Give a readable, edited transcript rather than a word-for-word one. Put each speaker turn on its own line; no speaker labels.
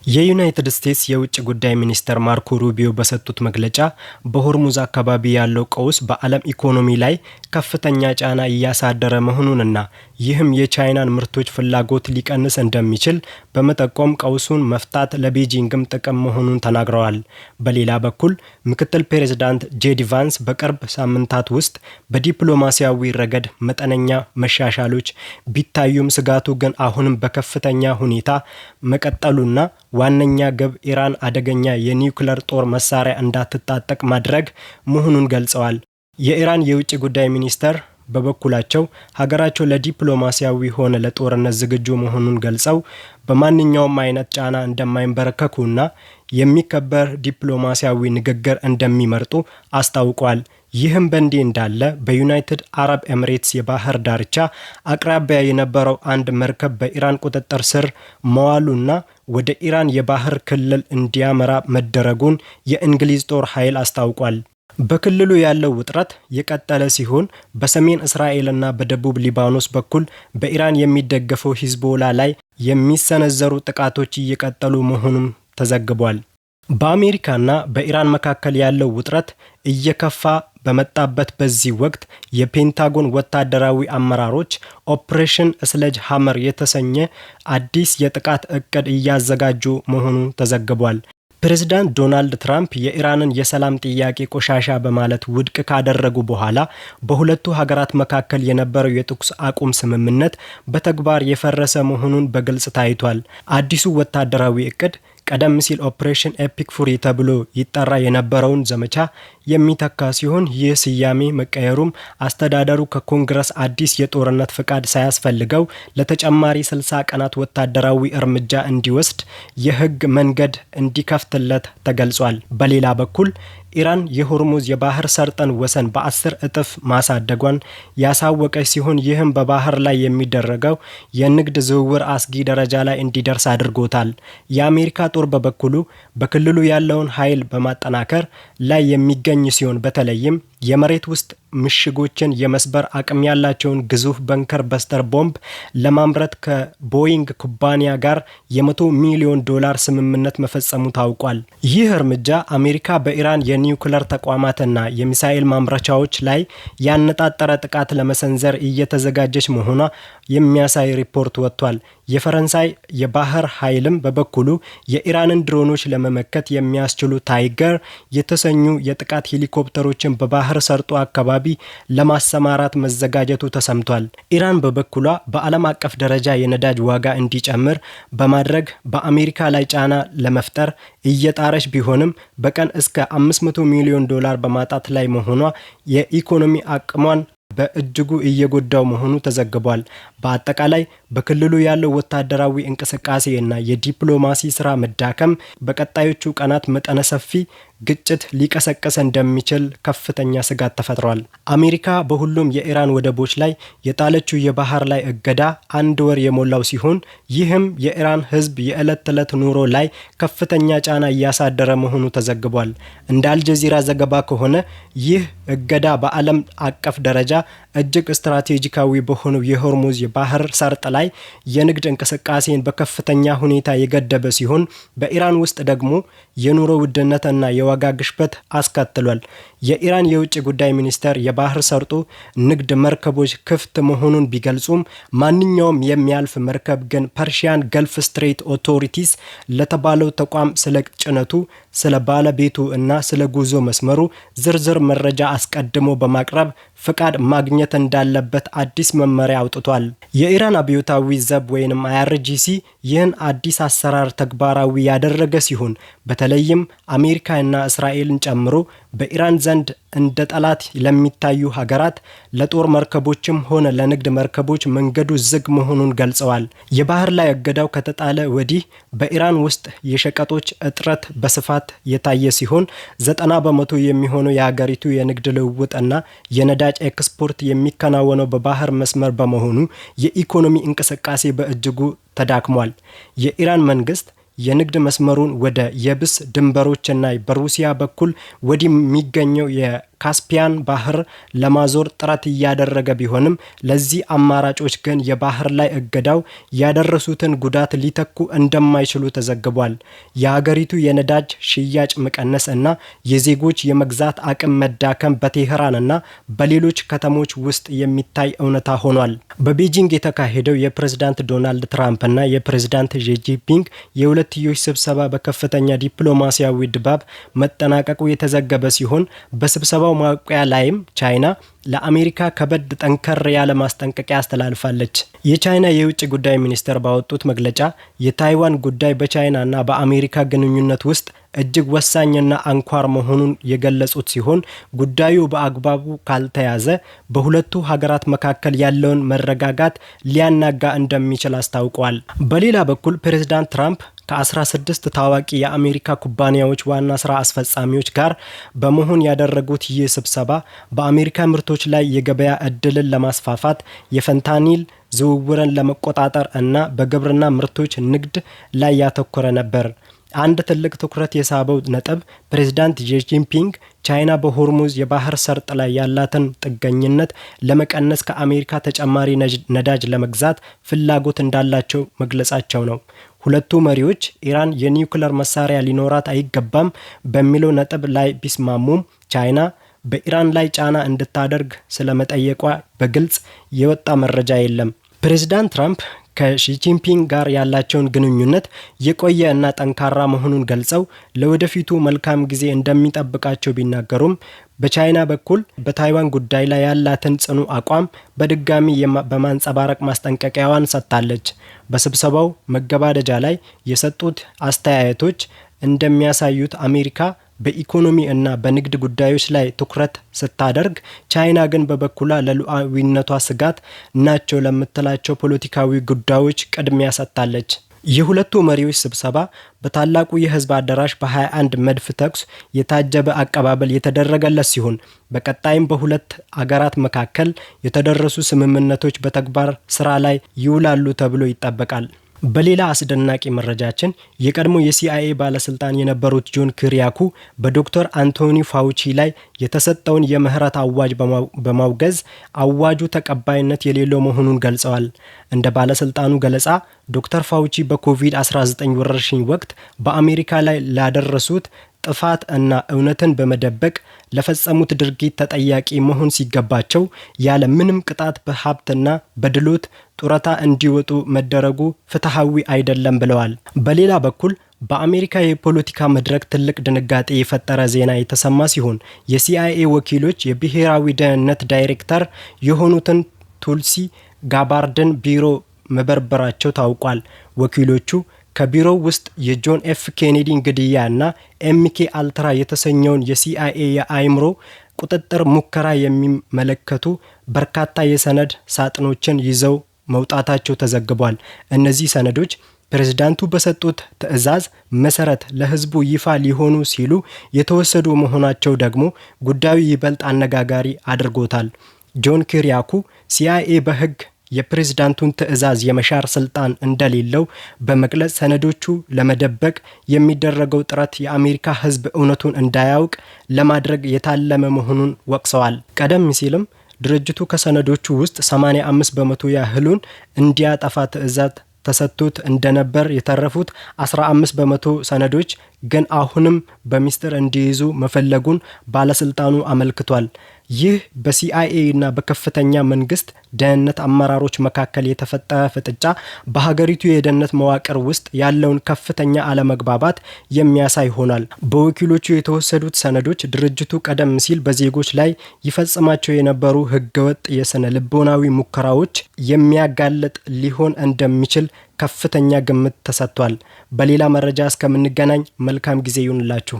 የዩናይትድ ስቴትስ የውጭ ጉዳይ ሚኒስትር ማርኮ ሩቢዮ በሰጡት መግለጫ በሆርሙዝ አካባቢ ያለው ቀውስ በዓለም ኢኮኖሚ ላይ ከፍተኛ ጫና እያሳደረ መሆኑንና ይህም የቻይናን ምርቶች ፍላጎት ሊቀንስ እንደሚችል በመጠቆም ቀውሱን መፍታት ለቤጂንግም ጥቅም መሆኑን ተናግረዋል። በሌላ በኩል ምክትል ፕሬዝዳንት ጄዲ ቫንስ በቅርብ ሳምንታት ውስጥ በዲፕሎማሲያዊ ረገድ መጠነኛ መሻሻሎች ቢታዩም ስጋቱ ግን አሁንም በከፍተኛ ሁኔታ መቀጠሉና ዋነኛ ግብ ኢራን አደገኛ የኒውክሌር ጦር መሳሪያ እንዳትታጠቅ ማድረግ መሆኑን ገልጸዋል። የኢራን የውጭ ጉዳይ ሚኒስተር በበኩላቸው ሀገራቸው ለዲፕሎማሲያዊ ሆነ ለጦርነት ዝግጁ መሆኑን ገልጸው በማንኛውም አይነት ጫና እንደማይንበረከኩና የሚከበር ዲፕሎማሲያዊ ንግግር እንደሚመርጡ አስታውቋል። ይህም በእንዲህ እንዳለ በዩናይትድ አረብ ኤምሬትስ የባህር ዳርቻ አቅራቢያ የነበረው አንድ መርከብ በኢራን ቁጥጥር ስር መዋሉና ወደ ኢራን የባህር ክልል እንዲያመራ መደረጉን የእንግሊዝ ጦር ኃይል አስታውቋል። በክልሉ ያለው ውጥረት የቀጠለ ሲሆን በሰሜን እስራኤልና በደቡብ ሊባኖስ በኩል በኢራን የሚደገፈው ሂዝቦላ ላይ የሚሰነዘሩ ጥቃቶች እየቀጠሉ መሆኑም ተዘግቧል። በአሜሪካና በኢራን መካከል ያለው ውጥረት እየከፋ በመጣበት በዚህ ወቅት የፔንታጎን ወታደራዊ አመራሮች ኦፕሬሽን ስሌጅ ሃመር የተሰኘ አዲስ የጥቃት እቅድ እያዘጋጁ መሆኑ ተዘግቧል። ፕሬዝዳንት ዶናልድ ትራምፕ የኢራንን የሰላም ጥያቄ ቆሻሻ በማለት ውድቅ ካደረጉ በኋላ በሁለቱ ሀገራት መካከል የነበረው የተኩስ አቁም ስምምነት በተግባር የፈረሰ መሆኑን በግልጽ ታይቷል። አዲሱ ወታደራዊ እቅድ ቀደም ሲል ኦፕሬሽን ኤፒክ ፉሪ ተብሎ ይጠራ የነበረውን ዘመቻ የሚተካ ሲሆን ይህ ስያሜ መቀየሩም አስተዳደሩ ከኮንግረስ አዲስ የጦርነት ፍቃድ ሳያስፈልገው ለተጨማሪ 60 ቀናት ወታደራዊ እርምጃ እንዲወስድ የህግ መንገድ እንዲከፍትለት ተገልጿል። በሌላ በኩል ኢራን የሆርሙዝ የባህር ሰርጠን ወሰን በ10 እጥፍ ማሳደጓን ያሳወቀች ሲሆን ይህም በባህር ላይ የሚደረገው የንግድ ዝውውር አስጊ ደረጃ ላይ እንዲደርስ አድርጎታል። የአሜሪካ ጦር በበኩሉ በክልሉ ያለውን ኃይል በማጠናከር ላይ የሚገኝ ሲሆን በተለይም የመሬት ውስጥ ምሽጎችን የመስበር አቅም ያላቸውን ግዙፍ በንከር በስተር ቦምብ ለማምረት ከቦይንግ ኩባንያ ጋር የ100 ሚሊዮን ዶላር ስምምነት መፈጸሙ ታውቋል። ይህ እርምጃ አሜሪካ በኢራን የኒውክሌር ተቋማትና የሚሳኤል ማምረቻዎች ላይ ያነጣጠረ ጥቃት ለመሰንዘር እየተዘጋጀች መሆኗ የሚያሳይ ሪፖርት ወጥቷል። የፈረንሳይ የባህር ኃይልም በበኩሉ የኢራንን ድሮኖች ለመመከት የሚያስችሉ ታይገር የተሰኙ የጥቃት ሄሊኮፕተሮችን በባህር ሰርጦ አካባቢ ለማሰማራት መዘጋጀቱ ተሰምቷል። ኢራን በበኩሏ በዓለም አቀፍ ደረጃ የነዳጅ ዋጋ እንዲጨምር በማድረግ በአሜሪካ ላይ ጫና ለመፍጠር እየጣረች ቢሆንም በቀን እስከ 500 ሚሊዮን ዶላር በማጣት ላይ መሆኗ የኢኮኖሚ አቅሟን በእጅጉ እየጎዳው መሆኑ ተዘግቧል። በአጠቃላይ በክልሉ ያለው ወታደራዊ እንቅስቃሴ እና የዲፕሎማሲ ስራ መዳከም በቀጣዮቹ ቀናት መጠነ ሰፊ ግጭት ሊቀሰቀስ እንደሚችል ከፍተኛ ስጋት ተፈጥሯል። አሜሪካ በሁሉም የኢራን ወደቦች ላይ የጣለችው የባህር ላይ እገዳ 1 ወር የሞላው ሲሆን ይህም የኢራን ሕዝብ የዕለት ተዕለት ኑሮ ላይ ከፍተኛ ጫና እያሳደረ መሆኑ ተዘግቧል። እንደ አልጀዚራ ዘገባ ከሆነ ይህ እገዳ በዓለም አቀፍ ደረጃ እጅግ ስትራቴጂካዊ በሆነው የሆርሙዝ የባህር ሰርጥ ላይ የንግድ እንቅስቃሴን በከፍተኛ ሁኔታ የገደበ ሲሆን በኢራን ውስጥ ደግሞ የኑሮ ውድነትና የዋጋ ግሽበት አስከትሏል። የኢራን የውጭ ጉዳይ ሚኒስቴር የባህር ሰርጡ ንግድ መርከቦች ክፍት መሆኑን ቢገልጹም ማንኛውም የሚያልፍ መርከብ ግን ፐርሺያን ገልፍ ስትሬት ኦቶሪቲስ ለተባለው ተቋም ስለ ጭነቱ፣ ስለ ባለቤቱ እና ስለ ጉዞ መስመሩ ዝርዝር መረጃ አስቀድሞ በማቅረብ ፍቃድ ማግኘት እንዳለበት አዲስ መመሪያ አውጥቷል። የኢራን አብዮታዊ ዘብ ወይንም IRGC ይህን አዲስ አሰራር ተግባራዊ ያደረገ ሲሆን በተለይም አሜሪካና እስራኤልን ጨምሮ በኢራን ዘንድ እንደ ጠላት ለሚታዩ ሀገራት ለጦር መርከቦችም ሆነ ለንግድ መርከቦች መንገዱ ዝግ መሆኑን ገልጸዋል። የባህር ላይ እገዳው ከተጣለ ወዲህ በኢራን ውስጥ የሸቀጦች እጥረት በስፋት የታየ ሲሆን 90% የሚሆነው የሀገሪቱ የንግድ ልውውጥና የነዳጅ ኤክስፖርት የሚከናወነው በባህር መስመር በመሆኑ የኢኮኖሚ እንቅስቃሴ በእጅጉ ተዳክሟል። የኢራን መንግስት የንግድ መስመሩን ወደ የብስ ድንበሮችና በሩሲያ በኩል ወዲህ የሚገኘው ካስፒያን ባህር ለማዞር ጥረት እያደረገ ቢሆንም ለዚህ አማራጮች ግን የባህር ላይ እገዳው ያደረሱትን ጉዳት ሊተኩ እንደማይችሉ ተዘግቧል። የሀገሪቱ የነዳጅ ሽያጭ መቀነስ እና የዜጎች የመግዛት አቅም መዳከም በቴህራን እና በሌሎች ከተሞች ውስጥ የሚታይ እውነታ ሆኗል። በቤጂንግ የተካሄደው የፕሬዝዳንት ዶናልድ ትራምፕ እና የፕሬዝዳንት ዢ ጂንፒንግ የሁለትዮሽ ስብሰባ በከፍተኛ ዲፕሎማሲያዊ ድባብ መጠናቀቁ የተዘገበ ሲሆን በስብሰባው ማብቂያ ላይም ቻይና ለአሜሪካ ከበድ ጠንከር ያለ ማስጠንቀቂያ አስተላልፋለች። የቻይና የውጭ ጉዳይ ሚኒስትር ባወጡት መግለጫ የታይዋን ጉዳይ በቻይናና በአሜሪካ ግንኙነት ውስጥ እጅግ ወሳኝና አንኳር መሆኑን የገለጹት ሲሆን ጉዳዩ በአግባቡ ካልተያዘ በሁለቱ ሀገራት መካከል ያለውን መረጋጋት ሊያናጋ እንደሚችል አስታውቀዋል። በሌላ በኩል ፕሬዝዳንት ትራምፕ ከ16 ታዋቂ የአሜሪካ ኩባንያዎች ዋና ስራ አስፈጻሚዎች ጋር በመሆን ያደረጉት ይህ ስብሰባ በአሜሪካ ምርቶች ላይ የገበያ እድልን ለማስፋፋት፣ የፈንታኒል ዝውውርን ለመቆጣጠር እና በግብርና ምርቶች ንግድ ላይ ያተኮረ ነበር። አንድ ትልቅ ትኩረት የሳበው ነጥብ ፕሬዝዳንት ዢ ጂንፒንግ ቻይና በሆርሙዝ የባህር ሰርጥ ላይ ያላትን ጥገኝነት ለመቀነስ ከአሜሪካ ተጨማሪ ነዳጅ ለመግዛት ፍላጎት እንዳላቸው መግለጻቸው ነው። ሁለቱ መሪዎች ኢራን የኒውክሌር መሳሪያ ሊኖራት አይገባም በሚለው ነጥብ ላይ ቢስማሙም ቻይና በኢራን ላይ ጫና እንድታደርግ ስለመጠየቋ በግልጽ የወጣ መረጃ የለም። ፕሬዝዳንት ትራምፕ ከሺ ጂንፒንግ ጋር ያላቸውን ግንኙነት የቆየ እና ጠንካራ መሆኑን ገልጸው ለወደፊቱ መልካም ጊዜ እንደሚጠብቃቸው ቢናገሩም በቻይና በኩል በታይዋን ጉዳይ ላይ ያላትን ጽኑ አቋም በድጋሚ በማንጸባረቅ ማስጠንቀቂያዋን ሰጥታለች። በስብሰባው መገባደጃ ላይ የሰጡት አስተያየቶች እንደሚያሳዩት አሜሪካ በኢኮኖሚ እና በንግድ ጉዳዮች ላይ ትኩረት ስታደርግ ቻይና ግን በበኩሏ ለሉዓላዊነቷ ስጋት ናቸው ለምትላቸው ፖለቲካዊ ጉዳዮች ቅድሚያ ሰጥታለች። የሁለቱ መሪዎች ስብሰባ በታላቁ የህዝብ አዳራሽ በ21 መድፍ ተኩስ የታጀበ አቀባበል የተደረገለት ሲሆን በቀጣይም በሁለት አገራት መካከል የተደረሱ ስምምነቶች በተግባር ስራ ላይ ይውላሉ ተብሎ ይጠበቃል። በሌላ አስደናቂ መረጃችን የቀድሞ የሲአይኤ ባለስልጣን የነበሩት ጆን ኪሪያኩ በዶክተር አንቶኒ ፋውቺ ላይ የተሰጠውን የምህረት አዋጅ በማውገዝ አዋጁ ተቀባይነት የሌለው መሆኑን ገልጸዋል። እንደ ባለስልጣኑ ገለጻ ዶክተር ፋውቺ በኮቪድ-19 ወረርሽኝ ወቅት በአሜሪካ ላይ ላደረሱት ጥፋት እና እውነትን በመደበቅ ለፈጸሙት ድርጊት ተጠያቂ መሆን ሲገባቸው ያለ ምንም ቅጣት በሀብትና በድሎት ጡረታ እንዲወጡ መደረጉ ፍትሐዊ አይደለም ብለዋል። በሌላ በኩል በአሜሪካ የፖለቲካ መድረክ ትልቅ ድንጋጤ የፈጠረ ዜና የተሰማ ሲሆን የሲአይኤ ወኪሎች የብሔራዊ ደህንነት ዳይሬክተር የሆኑትን ቱልሲ ጋባርድን ቢሮ መበርበራቸው ታውቋል። ወኪሎቹ ከቢሮው ውስጥ የጆን ኤፍ ኬኔዲ ግድያ እና ኤምኬ አልትራ የተሰኘውን የሲአይኤ የአእምሮ ቁጥጥር ሙከራ የሚመለከቱ በርካታ የሰነድ ሳጥኖችን ይዘው መውጣታቸው ተዘግቧል። እነዚህ ሰነዶች ፕሬዝዳንቱ በሰጡት ትዕዛዝ መሰረት ለህዝቡ ይፋ ሊሆኑ ሲሉ የተወሰዱ መሆናቸው ደግሞ ጉዳዩ ይበልጥ አነጋጋሪ አድርጎታል። ጆን ኪሪያኩ ሲአይኤ በህግ የፕሬዝዳንቱን ትዕዛዝ የመሻር ስልጣን እንደሌለው በመግለጽ ሰነዶቹ ለመደበቅ የሚደረገው ጥረት የአሜሪካ ህዝብ እውነቱን እንዳያውቅ ለማድረግ የታለመ መሆኑን ወቅሰዋል። ቀደም ሲልም ድርጅቱ ከሰነዶቹ ውስጥ 85% ያህሉን እንዲያጠፋ ትዕዛዝ ተሰጥቶት እንደነበር የተረፉት 15% ሰነዶች ግን አሁንም በሚስጥር እንዲይዙ መፈለጉን ባለስልጣኑ አመልክቷል። ይህ በሲአይኤ እና በከፍተኛ መንግስት ደህንነት አመራሮች መካከል የተፈጠረ ፍጥጫ በሀገሪቱ የደህንነት መዋቅር ውስጥ ያለውን ከፍተኛ አለመግባባት የሚያሳይ ሆኗል። በወኪሎቹ የተወሰዱት ሰነዶች ድርጅቱ ቀደም ሲል በዜጎች ላይ ይፈጽማቸው የነበሩ ህገወጥ የስነ ልቦናዊ ሙከራዎች የሚያጋልጥ ሊሆን እንደሚችል ከፍተኛ ግምት ተሰጥቷል። በሌላ መረጃ እስከምንገናኝ መልካም ጊዜ ይሁንላችሁ።